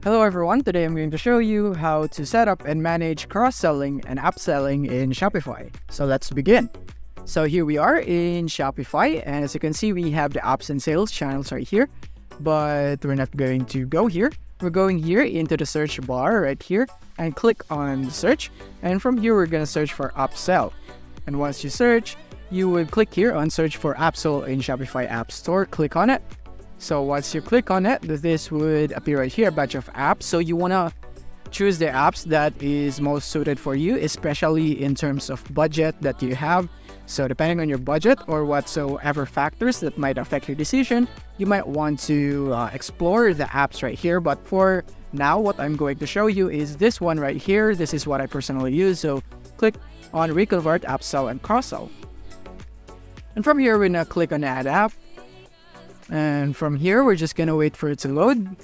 Hello everyone, today I'm going to show you how to set up and manage cross-selling and upselling in Shopify. So let's begin. So here we are in Shopify, and as you can see we have the apps and sales channels right here, but we're not going to go here. We're going here into the search bar right here and click on search, and from here we're going to search for upsell. And once you search, you would click here on search for upsell in Shopify App Store, click on it. So once you click on it, this would appear right here, a bunch of apps. So you want to choose the apps that is most suited for you, especially in terms of budget that you have. So depending on your budget or whatsoever factors that might affect your decision, you might want to explore the apps right here. But for now, what I'm going to show you is this one right here. This is what I personally use. So click on Reconvert, Upsell, and Cross-Sell. And from here, we're going to click on Add App. And from here, we're just going to wait for it to load.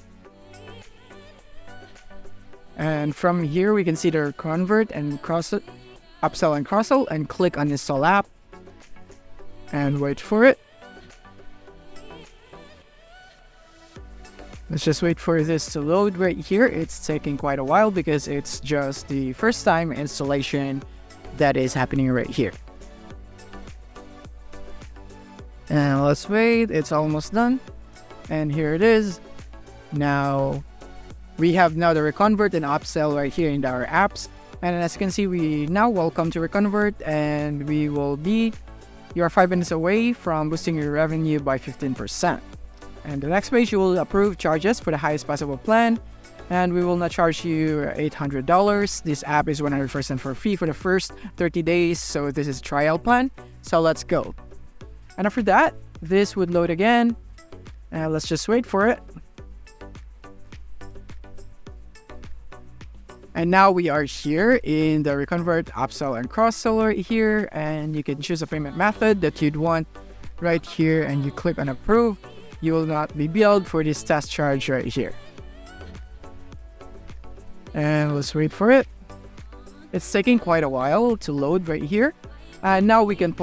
And from here, we can see the convert and upsell and cross-sell, and click on install app and wait for it. Let's just wait for this to load right here. It's taking quite a while because it's just the first time installation that is happening right here. And let's wait, it's almost done. And here it is. Now, we have now the Reconvert and Upsell right here in our apps. And as you can see, we now welcome to Reconvert, and you are 5 minutes away from boosting your revenue by 15%. And the next page, you will approve charges for the highest possible plan. And we will not charge you $800. This app is 100% for free for the first 30 days. So this is a trial plan. So let's go. And after that, this would load again. Let's just wait for it. And now we are here in the Reconvert, Upsell, and Cross-Sell right here. And you can choose a payment method that you'd want right here. And you click on Approve. You will not be billed for this test charge right here. And let's wait for it. It's taking quite a while to load right here. And now we can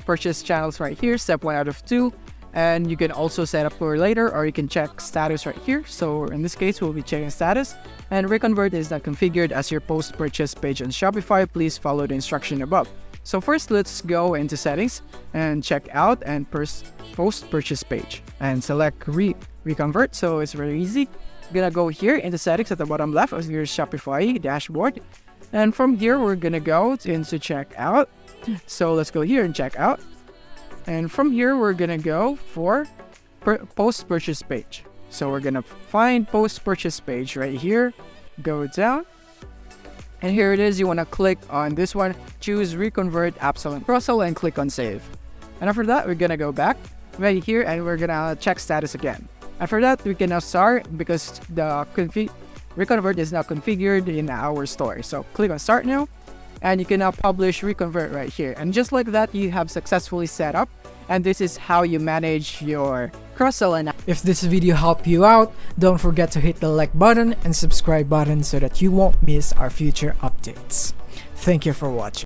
purchase channels right here, step 1 out of 2, and you can also set up for later, or you can check status right here. So in this case, we'll be checking status, and Reconvert is not configured as your post-purchase page on Shopify. Please follow the instruction above. So first, let's go into settings and check out and post-purchase page and select Reconvert. So it's very easy. I'm gonna go here into settings at the bottom left of your Shopify dashboard, and from here we're gonna go into checkout. So let's go here and check out. And from here, we're going to go for post-purchase page. So we're going to find post-purchase page right here. Go down. And here it is. You want to click on this one. Choose Reconvert, Upsell, and Cross-Sell, and click on Save. And after that, we're going to go back right here, and we're going to check status again. After that, we can now start because the Reconvert is now configured in our store. So click on Start Now. And you can now publish Reconvert right here. And just like that, you have successfully set up. And this is how you manage your cross-sell. And if this video helped you out, don't forget to hit the like button and subscribe button so that you won't miss our future updates. Thank you for watching.